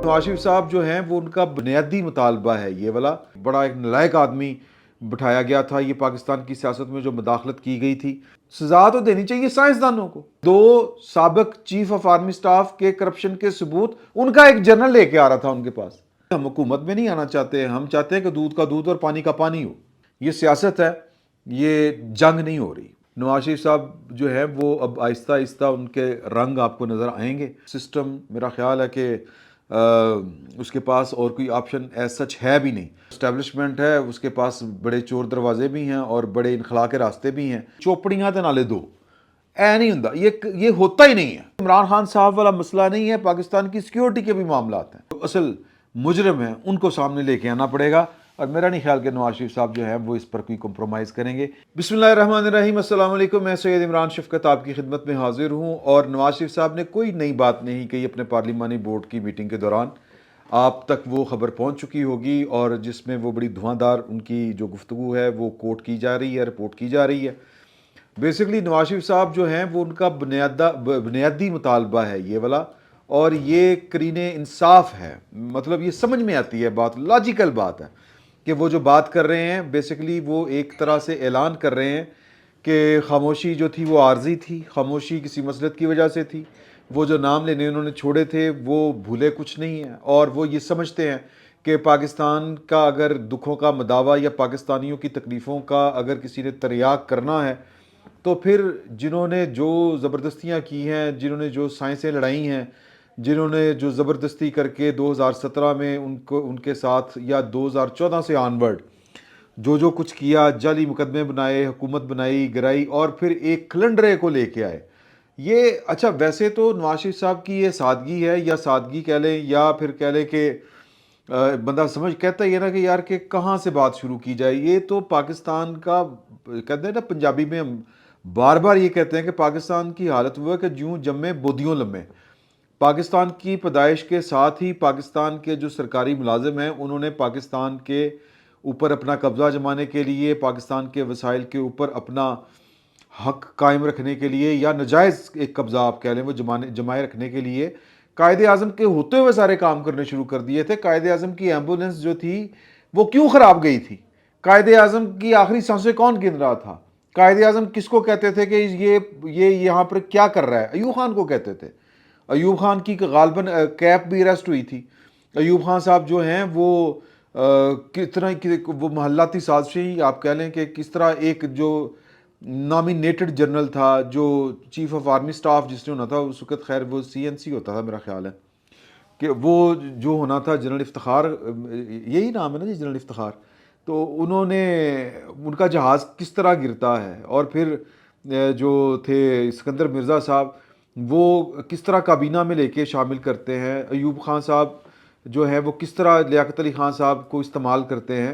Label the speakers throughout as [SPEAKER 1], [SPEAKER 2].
[SPEAKER 1] نواز شریف صاحب جو ہیں وہ ان کا بنیادی مطالبہ ہے یہ والا، بڑا ایک نالائق آدمی بٹھایا گیا تھا یہ پاکستان کی سیاست میں جو مداخلت کی گئی تھی، سزا تو دینی چاہیے سائنسدانوں کو۔ دو سابق چیف آف آرمی سٹاف کے کرپشن کے ثبوت ان کا ایک جنرل لے کے آ رہا تھا ان کے پاس۔ ہم حکومت میں نہیں آنا چاہتے، ہم چاہتے ہیں کہ دودھ کا دودھ اور پانی کا پانی ہو۔ یہ سیاست ہے، یہ جنگ نہیں ہو رہی۔ نواز شریف صاحب جو ہے وہ اب آہستہ آہستہ ان کے رنگ آپ کو نظر آئیں گے۔ سسٹم میرا خیال ہے کہ اس کے پاس اور کوئی آپشن ایز سچ ہے بھی نہیں۔ اسٹیبلشمنٹ ہے، اس کے پاس بڑے چور دروازے بھی ہیں اور بڑے انخلا کے راستے بھی ہیں۔ چوپڑیاں تے نالے دو اے نہیں ہوندا، یہ ہوتا ہی نہیں ہے۔ عمران خان صاحب والا مسئلہ نہیں ہے، پاکستان کی سیکیورٹی کے بھی معاملات ہیں۔ اصل مجرم ہیں ان کو سامنے لے کے آنا پڑے گا، اور میرا نہیں خیال کہ نواز شریف صاحب جو ہیں وہ اس پر کوئی کمپرومائز کریں گے۔ بسم اللہ الرحمن الرحیم، السلام علیکم۔ میں سید عمران شفقت آپ کی خدمت میں حاضر ہوں، اور نواز شریف صاحب نے کوئی نئی بات نہیں کہی اپنے پارلیمانی بورڈ کی میٹنگ کے دوران۔ آپ تک وہ خبر پہنچ چکی ہوگی، اور جس میں وہ بڑی دھواں دار ان کی جو گفتگو ہے وہ کوٹ کی جا رہی ہے، رپورٹ کی جا رہی ہے۔ بیسیکلی نواز شریف صاحب جو ہیں وہ ان کا بنیادی مطالبہ ہے یہ والا، اور یہ کرین انصاف ہے۔ مطلب یہ سمجھ میں آتی ہے بات، لاجیکل بات ہے کہ وہ جو بات کر رہے ہیں بیسیکلی وہ ایک طرح سے اعلان کر رہے ہیں کہ خاموشی جو تھی وہ عارضی تھی، خاموشی کسی مصلحت کی وجہ سے تھی، وہ جو نام لینے انہوں نے چھوڑے تھے وہ بھولے کچھ نہیں ہیں، اور وہ یہ سمجھتے ہیں کہ پاکستان کا اگر دکھوں کا مداوع یا پاکستانیوں کی تکلیفوں کا اگر کسی نے تریاق کرنا ہے تو پھر جنہوں نے جو زبردستیاں کی ہیں، جنہوں نے جو سائنسیں لڑائی ہیں، جنہوں نے جو زبردستی کر کے 2017 میں ان کے ساتھ یا 2014 سے آنورڈ جو کچھ کیا، جعلی مقدمے بنائے، حکومت بنائی گرائی، اور پھر ایک کلنڈرے کو لے کے آئے۔ یہ اچھا ویسے تو نواز شریف صاحب کی یہ سادگی ہے، یا سادگی کہہ لیں یا پھر کہہ لیں کہ بندہ سمجھ کہتا ہی ہے نا کہ یار کہ کہاں سے بات شروع کی جائے۔ یہ تو پاکستان کا کہتے ہیں نا، پنجابی میں ہم بار بار یہ کہتے ہیں کہ پاکستان کی حالت وہ ہے کہ جوں جمے بودیوں لمے۔ پاکستان کی پیدائش کے ساتھ ہی پاکستان کے جو سرکاری ملازم ہیں انہوں نے پاکستان کے اوپر اپنا قبضہ جمانے کے لیے، پاکستان کے وسائل کے اوپر اپنا حق قائم رکھنے کے لیے، یا نجائز ایک قبضہ آپ کہہ لیں وہ جمائے رکھنے کے لیے، قائد اعظم کے ہوتے ہوئے سارے کام کرنے شروع کر دیے تھے۔ قائد اعظم کی ایمبولنس جو تھی وہ کیوں خراب گئی تھی؟ قائد اعظم کی آخری سانسیں کون گن رہا تھا؟ قائد اعظم کس کو کہتے تھے کہ یہ یہاں پر کیا کر رہا ہے؟ ایوب خان کو کہتے تھے۔ ایوب خان کی غالباً کیپ بھی ارسٹ ہوئی تھی۔ ایوب خان صاحب جو ہیں وہ کس طرح وہ محلاتی سازشیں آپ کہہ لیں کہ کس طرح ایک جو نامینیٹڈ جنرل تھا، جو چیف آف آرمی سٹاف جس نے ہونا تھا اس وقت، خیر وہ CNC ہوتا تھا میرا خیال ہے، کہ وہ جو ہونا تھا جنرل افتخار، یہی نام ہے نا جی، جنرل افتخار۔ تو انہوں نے ان کا جہاز کس طرح گرتا ہے، اور پھر جو تھے اسکندر مرزا صاحب وہ کس طرح کابینہ میں لے کے شامل کرتے ہیں، ایوب خان صاحب جو ہے وہ کس طرح لیاقت علی خان صاحب کو استعمال کرتے ہیں،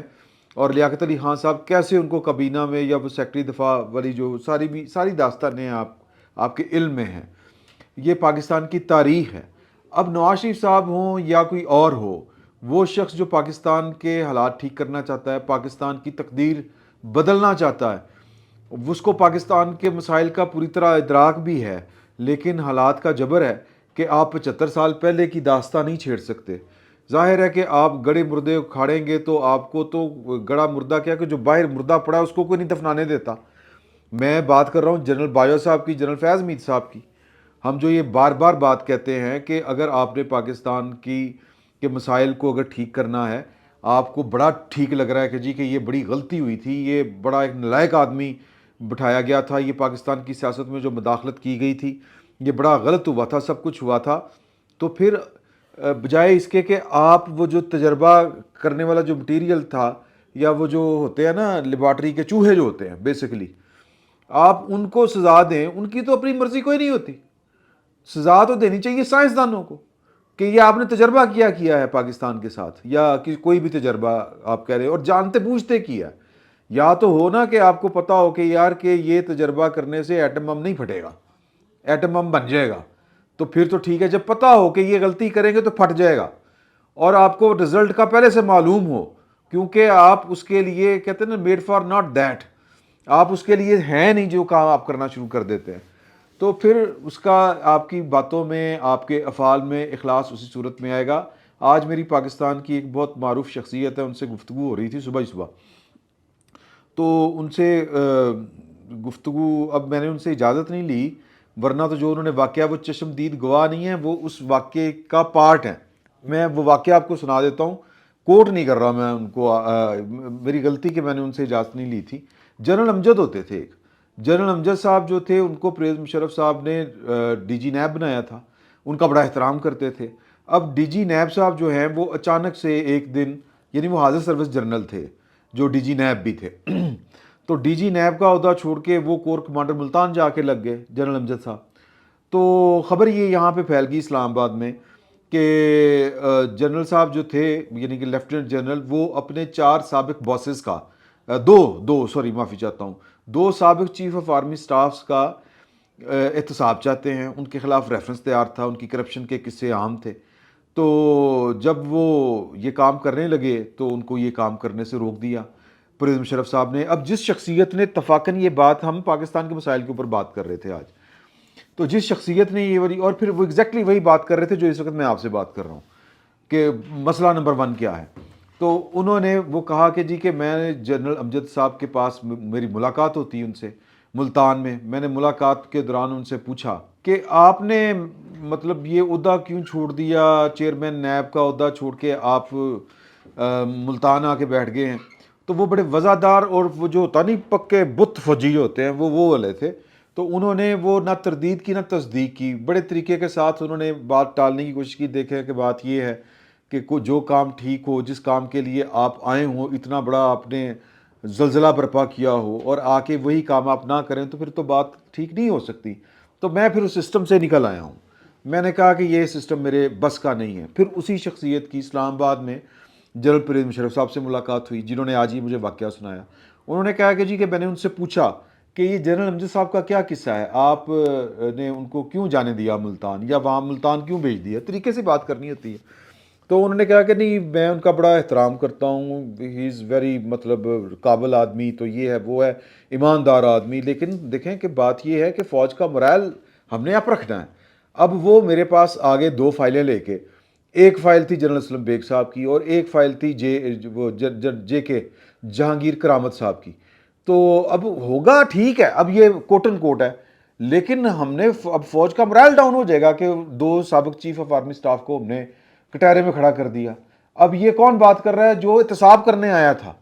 [SPEAKER 1] اور لیاقت علی خان صاحب کیسے ان کو کابینہ میں، یا وہ سیکٹری دفاع والی جو ساری داستانیں آپ کے علم میں ہیں۔ یہ پاکستان کی تاریخ ہے۔ اب نواز شریف صاحب ہوں یا کوئی اور ہو، وہ شخص جو پاکستان کے حالات ٹھیک کرنا چاہتا ہے، پاکستان کی تقدیر بدلنا چاہتا ہے، اس کو پاکستان کے مسائل کا پوری طرح ادراک بھی ہے، لیکن حالات کا جبر ہے کہ آپ 75 سال پہلے کی داستان نہیں چھیڑ سکتے۔ ظاہر ہے کہ آپ گڑے مردے اکھاڑیں گے تو آپ کو تو گڑا مردہ کیا کہ جو باہر مردہ پڑا ہے اس کو کوئی نہیں دفنانے دیتا۔ میں بات کر رہا ہوں جنرل باجوہ صاحب کی، جنرل فیض مید صاحب کی۔ ہم جو یہ بار بار بات کہتے ہیں کہ اگر آپ نے پاکستان کے مسائل کو اگر ٹھیک کرنا ہے، آپ کو بڑا ٹھیک لگ رہا ہے کہ جی کہ یہ بڑی غلطی ہوئی تھی، یہ بڑا ایک نالائق آدمی بٹھایا گیا تھا، یہ پاکستان کی سیاست میں جو مداخلت کی گئی تھی یہ بڑا غلط ہوا تھا، سب کچھ ہوا تھا، تو پھر بجائے اس کے کہ آپ وہ جو تجربہ کرنے والا جو مٹیریل تھا، یا وہ جو ہوتے ہیں نا لیبارٹری کے چوہے جو ہوتے ہیں بیسیکلی، آپ ان کو سزا دیں، ان کی تو اپنی مرضی کوئی نہیں ہوتی۔ سزا تو دینی چاہیے سائنسدانوں کو کہ یہ آپ نے تجربہ کیا ہے پاکستان کے ساتھ، یا کوئی بھی تجربہ آپ کہہ رہے ہیں اور جانتے بوجھتے کیا ہے۔ یا تو ہو نا کہ آپ کو پتا ہو کہ یار کہ یہ تجربہ کرنے سے ایٹم بم نہیں پھٹے گا، ایٹم بم بن جائے گا، تو پھر تو ٹھیک ہے۔ جب پتا ہو کہ یہ غلطی کریں گے تو پھٹ جائے گا، اور آپ کو رزلٹ کا پہلے سے معلوم ہو، کیونکہ آپ اس کے لیے کہتے ہیں نا میڈ فار ناٹ دیٹ، آپ اس کے لیے ہیں نہیں جو کام آپ کرنا شروع کر دیتے ہیں، تو پھر اس کا آپ کی باتوں میں، آپ کے افعال میں اخلاص اسی صورت میں آئے گا۔ آج میری پاکستان کی ایک بہت معروف شخصیت ہے، ان سے گفتگو ہو رہی تھی صبح ہی صبح، تو ان سے گفتگو، اب میں نے ان سے اجازت نہیں لی، ورنہ تو جو انہوں نے واقعہ، وہ چشم دید گواہ نہیں ہے، وہ اس واقعے کا پارٹ ہیں. میں وہ واقعہ آپ کو سنا دیتا ہوں، کوٹ نہیں کر رہا میں ان کو، میری غلطی کہ میں نے ان سے اجازت نہیں لی تھی. جنرل امجد ہوتے تھے ایک، جنرل امجد صاحب جو تھے ان کو پرویز مشرف صاحب نے ڈی جی نیب بنایا تھا، ان کا بڑا احترام کرتے تھے. اب ڈی جی نیب صاحب جو ہیں وہ اچانک سے ایک دن، یعنی وہ حاضر سروس جنرل تھے جو ڈی جی نیب بھی تھے، تو ڈی جی نیب کا عہدہ چھوڑ کے وہ کور کمانڈر ملتان جا کے لگ گئے جنرل امجد صاحب. تو خبر یہ یہاں پہ پھیل گئی اسلام آباد میں کہ جنرل صاحب جو تھے، یعنی کہ لیفٹیننٹ جنرل، وہ اپنے 4 سابق باسز کا، معافی چاہتا ہوں، 2 سابق چیف آف آرمی سٹافز کا احتساب چاہتے ہیں. ان کے خلاف ریفرنس تیار تھا، ان کی کرپشن کے قصے عام تھے. تو جب وہ یہ کام کرنے لگے تو ان کو یہ کام کرنے سے روک دیا پرویز مشرف صاحب نے. اب جس شخصیت نے اتفاقاً یہ بات، ہم پاکستان کے مسائل کے اوپر بات کر رہے تھے آج، تو جس شخصیت نے یہ والی، اور پھر وہ ایگزیکٹلی وہی بات کر رہے تھے جو اس وقت میں آپ سے بات کر رہا ہوں کہ مسئلہ نمبر 1 کیا ہے. تو انہوں نے وہ کہا کہ جی کہ میں جنرل امجد صاحب کے پاس میری ملاقات ہوتی ان سے ملتان میں نے ملاقات کے دوران ان سے پوچھا کہ آپ نے مطلب یہ عہدہ کیوں چھوڑ دیا، چیئرمین نیب کا عہدہ چھوڑ کے آپ ملتان آ کے بیٹھ گئے ہیں. تو وہ بڑے وضاحدار، اور وہ جو ہوتا نہیں پکے بت فوجی ہوتے ہیں، وہ والے تھے. تو انہوں نے وہ نہ تردید کی نہ تصدیق کی، بڑے طریقے کے ساتھ انہوں نے بات ٹالنے کی کوشش کی. دیکھیں کہ بات یہ ہے کہ جو کام ٹھیک ہو، جس کام کے لیے آپ آئے ہوں، اتنا بڑا آپ نے زلزلہ برپا کیا ہو، اور آ کے وہی کام آپ نہ کریں تو پھر تو بات ٹھیک نہیں ہو سکتی. تو میں پھر اس سسٹم سے نکل آیا ہوں. میں نے کہا کہ یہ سسٹم میرے بس کا نہیں ہے. پھر اسی شخصیت کی اسلام آباد میں جنرل پرویز مشرف صاحب سے ملاقات ہوئی، جنہوں نے آج ہی مجھے واقعہ سنایا. انہوں نے کہا کہ جی کہ میں نے ان سے پوچھا کہ یہ جنرل امجد صاحب کا کیا قصہ ہے، آپ نے ان کو کیوں جانے دیا ملتان، یا وہاں ملتان کیوں بھیج دیا، طریقے سے بات کرنی ہوتی ہے. تو انہوں نے کہا کہ نہیں، میں ان کا بڑا احترام کرتا ہوں، ہی از ویری مطلب قابل آدمی، تو یہ ہے وہ ہے ایماندار آدمی، لیکن دیکھیں کہ بات یہ ہے کہ فوج کا مرائل ہم نے اپ رکھنا ہے. اب وہ میرے پاس آگے 2 فائلیں لے کے، ایک فائل تھی جنرل اسلم بیگ صاحب کی، اور ایک فائل تھی جے کے جہانگیر کرامت صاحب کی. تو اب ہوگا ٹھیک ہے، اب یہ کوٹن کوٹ ہے، لیکن ہم نے اب فوج کا مرائل ڈاؤن ہو جائے گا کہ 2 سابق چیف آف آرمی سٹاف کو ہم نے کٹہرے میں کھڑا کر دیا. اب یہ کون بات کر رہا ہے؟ جو احتساب کرنے آیا تھا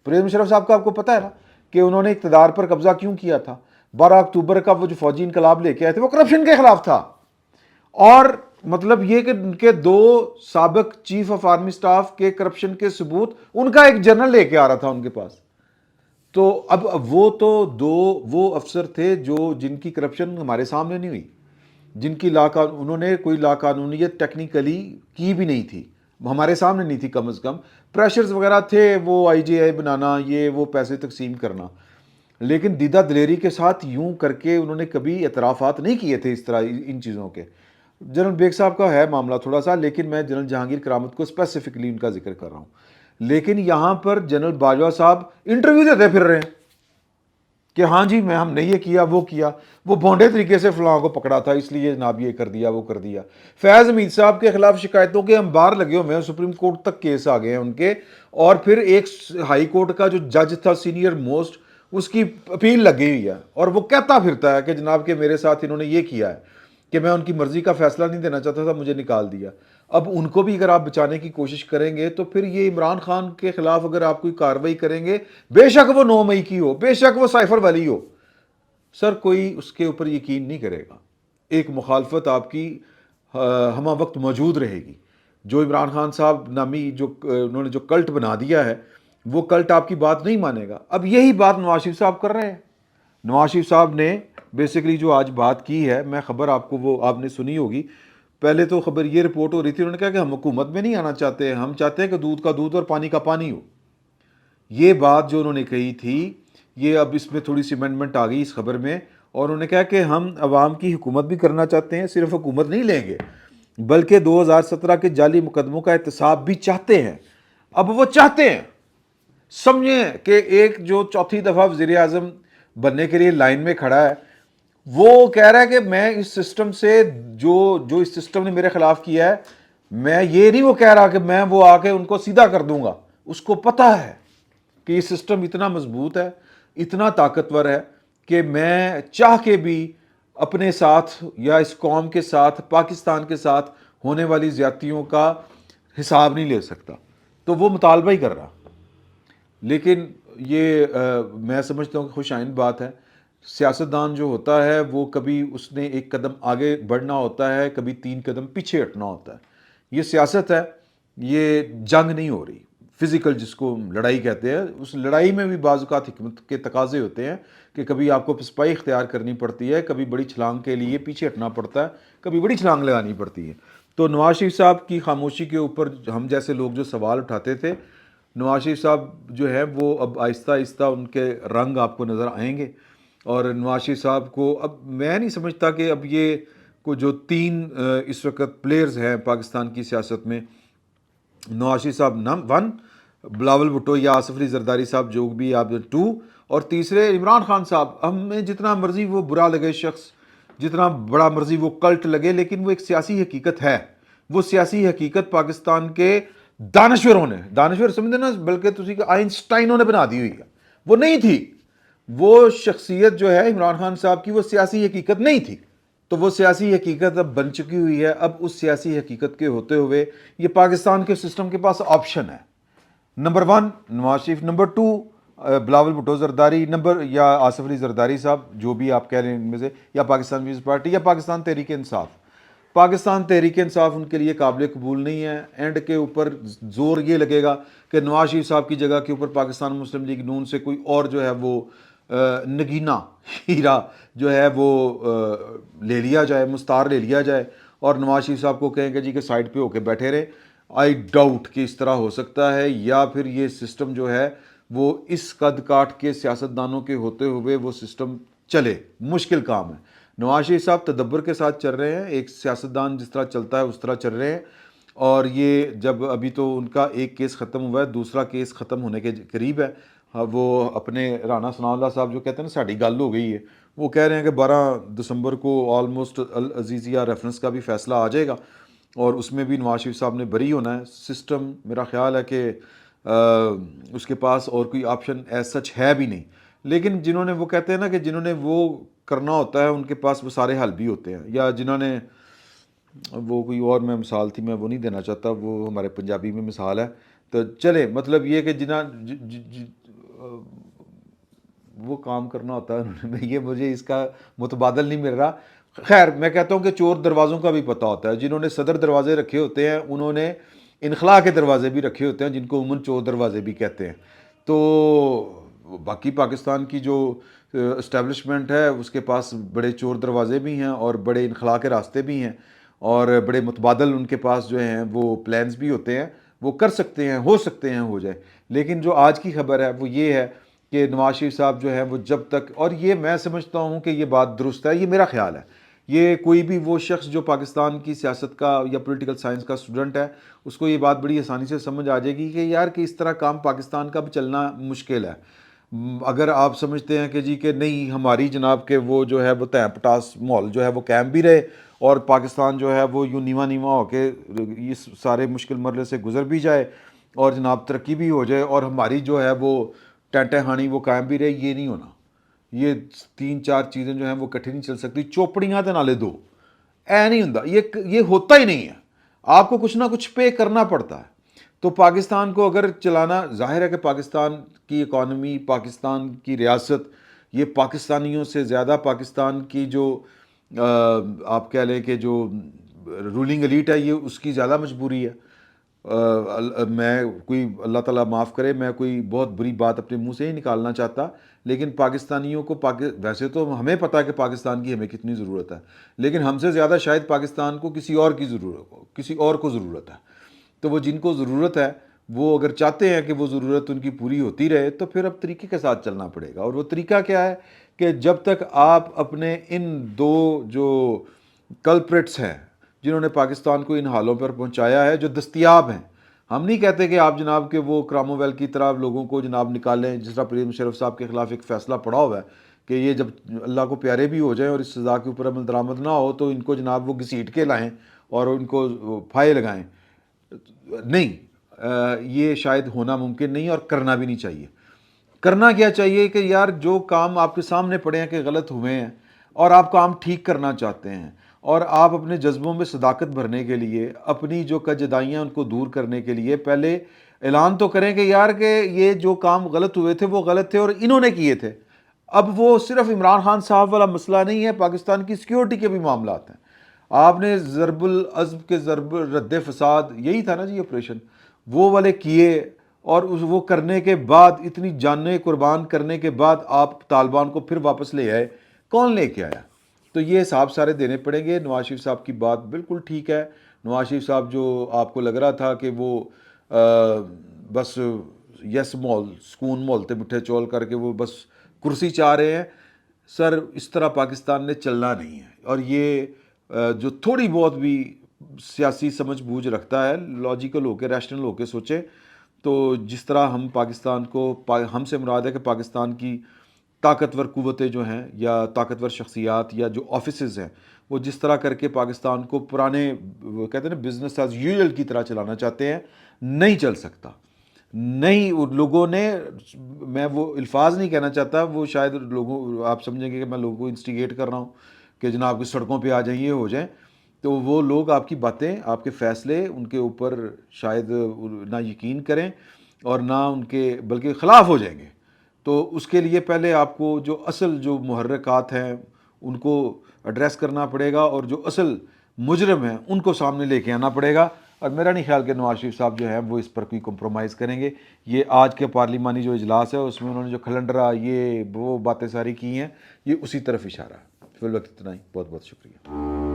[SPEAKER 1] پرویز مشرف صاحب کا. آپ کو پتہ ہے نا کہ انہوں نے اقتدار پر قبضہ کیوں کیا تھا؟ 12 اکتوبر کا وہ جو فوجی انقلاب لے کے آئے تھے، وہ کرپشن کے خلاف تھا. اور مطلب یہ کہ ان کے 2 سابق چیف آف آرمی سٹاف کے کرپشن کے ثبوت ان کا ایک جنرل لے کے آ رہا تھا ان کے پاس. تو اب وہ تو 2 وہ افسر تھے جن کی کرپشن ہمارے سامنے نہیں ہوئی، جن کی انہوں نے کوئی لا قانونیت ٹیکنیکلی کی بھی نہیں تھی، ہمارے سامنے نہیں تھی. کم از کم پریشرز وغیرہ تھے، وہ آئی جی آئی بنانا، یہ وہ پیسے تقسیم کرنا، لیکن دیدہ دلیری کے ساتھ یوں کر کے انہوں نے کبھی اعترافات نہیں کیے تھے اس طرح ان چیزوں کے. جنرل بیگ صاحب کا ہے معاملہ تھوڑا سا، لیکن میں جنرل جہانگیر کرامت کو اسپیسیفکلی ان کا ذکر کر رہا ہوں. لیکن یہاں پر جنرل باجوہ صاحب انٹرویو دیتے پھر رہے ہیں کہ ہاں جی ہم نے یہ کیا وہ کیا، وہ بھونڈے طریقے سے فلاں کو پکڑا تھا، اس لیے جناب یہ کر دیا وہ کر دیا. فیض حمید صاحب کے خلاف شکایتوں کے انبار لگے ہوئے ہیں، سپریم کورٹ تک کیس آ گئے ہیں ان کے، اور پھر ایک ہائی کورٹ کا جو جج تھا سینئر موسٹ، اس کی اپیل لگی ہوئی ہے، اور وہ کہتا پھرتا ہے کہ جناب کہ میرے ساتھ انہوں نے یہ کیا ہے کہ میں ان کی مرضی کا فیصلہ نہیں دینا چاہتا تھا، مجھے نکال دیا. اب ان کو بھی اگر آپ بچانے کی کوشش کریں گے تو پھر یہ عمران خان کے خلاف اگر آپ کوئی کارروائی کریں گے، بے شک وہ 9 مئی کی ہو، بے شک وہ سائفر والی ہو، سر کوئی اس کے اوپر یقین نہیں کرے گا. ایک مخالفت آپ کی ہمہ وقت موجود رہے گی. جو عمران خان صاحب نامی جو انہوں نے جو کلٹ بنا دیا ہے، وہ کلٹ آپ کی بات نہیں مانے گا. اب یہی بات نواز شریف صاحب کر رہے ہیں. نواز شریف صاحب نے بیسیکلی جو آج بات کی ہے، میں خبر آپ کو وہ آپ نے سنی ہوگی. پہلے تو خبر یہ رپورٹ ہو رہی تھی، انہوں نے کہا کہ ہم حکومت میں نہیں آنا چاہتے، ہم چاہتے ہیں کہ دودھ کا دودھ اور پانی کا پانی ہو. یہ بات جو انہوں نے کہی تھی، یہ اب اس میں تھوڑی سی امینڈمنٹ آ گئی اس خبر میں، اور انہوں نے کہا کہ ہم عوام کی حکومت بھی کرنا چاہتے ہیں، صرف حکومت نہیں لیں گے بلکہ 2017 کے جعلی مقدموں کا احتساب بھی چاہتے ہیں. اب وہ چاہتے ہیں، سمجھیں کہ ایک جو 4تھی دفعہ وزیر اعظم بننے کے لیے لائن میں کھڑا ہے، وہ کہہ رہا ہے کہ میں اس سسٹم سے جو اس سسٹم نے میرے خلاف کیا ہے، میں یہ نہیں وہ کہہ رہا کہ میں وہ آ کے ان کو سیدھا کر دوں گا، اس کو پتہ ہے کہ یہ سسٹم اتنا مضبوط ہے، اتنا طاقتور ہے کہ میں چاہ کے بھی اپنے ساتھ یا اس قوم کے ساتھ، پاکستان کے ساتھ ہونے والی زیادتیوں کا حساب نہیں لے سکتا، تو وہ مطالبہ ہی کر رہا۔ لیکن یہ میں سمجھتا ہوں کہ خوش آئند بات ہے، سیاستدان جو ہوتا ہے وہ کبھی اس نے ایک قدم آگے بڑھنا ہوتا ہے، کبھی 3 قدم پیچھے ہٹنا ہوتا ہے۔ یہ سیاست ہے، یہ جنگ نہیں ہو رہی فزیکل، جس کو لڑائی کہتے ہیں۔ اس لڑائی میں بھی بعض اوقات حکمت کے تقاضے ہوتے ہیں کہ کبھی آپ کو پسپائی اختیار کرنی پڑتی ہے، کبھی بڑی چھلانگ کے لیے پیچھے ہٹنا پڑتا ہے، کبھی بڑی چھلانگ لگانی پڑتی ہے۔ تو نواز شریف صاحب کی خاموشی کے اوپر ہم جیسے لوگ جو سوال اٹھاتے تھے، نواز شریف صاحب جو ہے وہ اب آہستہ آہستہ ان کے رنگ آپ کو نظر آئیں گے، اور نواز شریف صاحب کو اب میں نہیں سمجھتا کہ اب یہ کو جو 3 اس وقت پلیئرز ہیں پاکستان کی سیاست میں، نواز شریف صاحب نمبر 1، بلاول بھٹو یا آصف علی زرداری صاحب جو بھی آپ 2، اور تیسرے عمران خان صاحب۔ ہمیں جتنا مرضی وہ برا لگے شخص، جتنا بڑا مرضی وہ کلٹ لگے، لیکن وہ ایک سیاسی حقیقت ہے۔ وہ سیاسی حقیقت پاکستان کے دانشوروں نے، دانشور سمجھتے نا، بلکہ تسی کہ آئنسٹائنوں نے بنا دی ہوئی ہے، وہ نہیں تھی۔ وہ شخصیت جو ہے عمران خان صاحب کی، وہ سیاسی حقیقت نہیں تھی، تو وہ سیاسی حقیقت اب بن چکی ہوئی ہے۔ اب اس سیاسی حقیقت کے ہوتے ہوئے یہ پاکستان کے سسٹم کے پاس آپشن ہے، نمبر 1 نواز شریف، نمبر 2 بلاول بھٹو زرداری، یا آصف علی زرداری صاحب، جو بھی آپ کہہ رہے ہیں ان میں سے، یا پاکستان پیپلز پارٹی، یا پاکستان تحریک انصاف۔ پاکستان تحریک انصاف ان کے لیے قابل قبول نہیں ہے۔ اینڈ کے اوپر زور یہ لگے گا کہ نواز شریف صاحب کی جگہ کے اوپر پاکستان مسلم لیگ نون سے کوئی اور جو ہے وہ نگینہ ہیرا جو ہے وہ لے لیا جائے، مستعار لے لیا جائے، اور نواز شریف صاحب کو کہیں گے جی کہ سائڈ پہ ہو کے بیٹھے رہے۔ آئی ڈاؤٹ کہ اس طرح ہو سکتا ہے، یا پھر یہ سسٹم جو ہے وہ اس قد کاٹ کے سیاستدانوں کے ہوتے ہوئے وہ سسٹم چلے، مشکل کام ہے۔ نواز شریف صاحب تدبر کے ساتھ چل رہے ہیں، ایک سیاستدان جس طرح چلتا ہے اس طرح چل رہے ہیں، اور یہ جب ابھی تو ان کا ایک کیس ختم ہوا ہے، دوسرا کیس ختم ہونے کے قریب ہے۔ وہ اپنے رانا ثناء اللہ صاحب جو کہتے ہیں نا ساڑی گل ہو گئی ہے، وہ کہہ رہے ہیں کہ 12 دسمبر کو آلموسٹ العزیزیہ ریفرنس کا بھی فیصلہ آ جائے گا، اور اس میں بھی نواز شریف صاحب نے بری ہونا ہے۔ سسٹم میرا خیال ہے کہ اس کے پاس اور کوئی آپشن ایز سچ ہے بھی نہیں۔ لیکن جنہوں نے وہ کہتے ہیں نا کہ جنہوں نے وہ کرنا ہوتا ہے ان کے پاس وہ سارے حل بھی ہوتے ہیں، یا جنہوں نے وہ کوئی اور میں مثال تھی، میں وہ نہیں دینا چاہتا، وہ ہمارے پنجابی میں مثال ہے۔ تو چلے مطلب یہ کہ وہ کام کرنا ہوتا ہے انہوں نے، یہ مجھے اس کا متبادل نہیں مل رہا۔ خیر میں کہتا ہوں کہ چور دروازوں کا بھی پتہ ہوتا ہے، جنہوں نے صدر دروازے رکھے ہوتے ہیں انہوں نے انخلا کے دروازے بھی رکھے ہوتے ہیں، جن کو عموماً چور دروازے بھی کہتے ہیں۔ تو باقی پاکستان کی جو اسٹیبلشمنٹ ہے اس کے پاس بڑے چور دروازے بھی ہیں، اور بڑے انخلا کے راستے بھی ہیں، اور بڑے متبادل ان کے پاس جو ہیں وہ پلانز بھی ہوتے ہیں، وہ کر سکتے ہیں، ہو سکتے ہیں ہو جائے۔ لیکن جو آج کی خبر ہے وہ یہ ہے کہ نواز شریف صاحب جو ہے وہ جب تک، اور یہ میں سمجھتا ہوں کہ یہ بات درست ہے، یہ میرا خیال ہے، یہ کوئی بھی وہ شخص جو پاکستان کی سیاست کا یا پولیٹیکل سائنس کا اسٹوڈنٹ ہے اس کو یہ بات بڑی آسانی سے سمجھ آ جائے گی کہ یار کہ اس طرح کام پاکستان کا بھی چلنا مشکل ہے۔ اگر آپ سمجھتے ہیں کہ جی کہ نہیں ہماری جناب کہ وہ جو ہے وہ تہ پٹاس ماحول جو ہے وہ قائم بھی رہے، اور پاکستان جو ہے وہ یوں نیواں نیواں ہو کے اس سارے مشکل مرحلے سے گزر بھی جائے، اور جناب ترقی بھی ہو جائے، اور ہماری جو ہے وہ ٹینٹیں ہانی وہ قائم بھی رہے، یہ نہیں ہونا۔ یہ 3-4 چیزیں جو ہیں وہ کٹھی نہیں چل سکتی۔ چوپڑیاں تے نالے دو اے نہیں ہوندا، یہ ہوتا ہی نہیں ہے، آپ کو کچھ نہ کچھ پے کرنا پڑتا ہے۔ تو پاکستان کو اگر چلانا، ظاہر ہے کہ پاکستان کی اکانومی، پاکستان کی ریاست، یہ پاکستانیوں سے زیادہ پاکستان کی جو آپ کہہ لیں کہ جو رولنگ ایلیٹ ہے، یہ اس کی زیادہ مجبوری ہے۔ میں کوئی اللہ تعالیٰ معاف کرے، میں کوئی بہت بری بات اپنے منہ سے ہی نکالنا چاہتا، لیکن پاکستانیوں کو ویسے تو ہمیں پتہ ہے کہ پاکستان کی ہمیں کتنی ضرورت ہے، لیکن ہم سے زیادہ شاید پاکستان کو کسی اور کی ضرورت، کسی اور کو ضرورت ہے۔ تو وہ جن کو ضرورت ہے وہ اگر چاہتے ہیں کہ وہ ضرورت ان کی پوری ہوتی رہے، تو پھر اب طریقے کے ساتھ چلنا پڑے گا۔ اور وہ طریقہ کیا ہے کہ جب تک آپ اپنے ان 2 جو کلپریٹس ہیں جنہوں نے پاکستان کو ان حالوں پر پہنچایا ہے، جو دستیاب ہیں، ہم نہیں کہتے کہ آپ جناب کہ وہ کرامویل کی طرح لوگوں کو جناب نکالیں، جس طرح پرویز مشرف صاحب کے خلاف ایک فیصلہ پڑا ہوا ہے کہ یہ جب اللہ کو پیارے بھی ہو جائیں اور اس سزا کے اوپر عمل درآمد نہ ہو تو ان کو جناب وہ گھسیٹ کے لائیں اور ان کو پھائے لگائیں۔ نہیں، یہ شاید ہونا ممکن نہیں اور کرنا بھی نہیں چاہیے۔ کرنا کیا چاہیے کہ یار جو کام آپ کے سامنے پڑے ہیں کہ غلط ہوئے ہیں اور آپ کام ٹھیک کرنا چاہتے ہیں اور آپ اپنے جذبوں میں صداقت بھرنے کے لیے، اپنی جو کجدائیاں ان کو دور کرنے کے لیے پہلے اعلان تو کریں کہ یار کہ یہ جو کام غلط ہوئے تھے وہ غلط تھے اور انہوں نے کیے تھے۔ اب وہ صرف عمران خان صاحب والا مسئلہ نہیں ہے، پاکستان کی سیکیورٹی کے بھی معاملات ہیں۔ آپ نے ضرب العزم کے ضرب رد فساد، یہی تھا نا جی آپریشن، وہ والے کیے، اور وہ کرنے کے بعد اتنی جانیں قربان کرنے کے بعد آپ طالبان کو پھر واپس لے آئے، کون لے کے آیا؟ تو یہ حساب سارے دینے پڑیں گے۔ نواز شریف صاحب کی بات بالکل ٹھیک ہے۔ نواز شریف صاحب جو آپ کو لگ رہا تھا کہ وہ بس یس مول سکون مولتے مٹھے چول کر کے وہ بس کرسی چاہ رہے ہیں، سر اس طرح پاکستان نے چلنا نہیں ہے۔ اور یہ جو تھوڑی بہت بھی سیاسی سمجھ بوجھ رکھتا ہے، لاجیکل ہو کے ریشنل ہو کے سوچے، تو جس طرح ہم پاکستان کو، ہم سے مراد ہے کہ پاکستان کی طاقتور قوتیں جو ہیں یا طاقتور شخصیات یا جو آفیسز ہیں، وہ جس طرح کر کے پاکستان کو پرانے وہ کہتے ہیں نا بزنس ایز یوزول کی طرح چلانا چاہتے ہیں، نہیں چل سکتا۔ نہیں، ان لوگوں نے، میں وہ الفاظ نہیں کہنا چاہتا، وہ شاید لوگوں آپ سمجھیں گے کہ میں لوگوں کو انسٹیگیٹ کر رہا ہوں کہ جناب کی سڑکوں پہ آ جائیں، یہ ہو جائیں، تو وہ لوگ آپ کی باتیں، آپ کے فیصلے ان کے اوپر شاید نہ یقین کریں اور نہ ان کے بلکہ خلاف ہو جائیں گے۔ تو اس کے لیے پہلے آپ کو جو اصل جو محرکات ہیں ان کو ایڈریس کرنا پڑے گا، اور جو اصل مجرم ہیں ان کو سامنے لے کے آنا پڑے گا۔ اور میرا نہیں خیال کہ نواز شریف صاحب جو ہیں وہ اس پر کوئی کمپرومائز کریں گے۔ یہ آج کے پارلیمانی جو اجلاس ہے اس میں انہوں نے جو کھلنڈرا یہ وہ باتیں ساری کی ہیں، یہ اسی طرف اشارہ ہے۔ فی الوقت اتنا ہی، بہت بہت شکریہ۔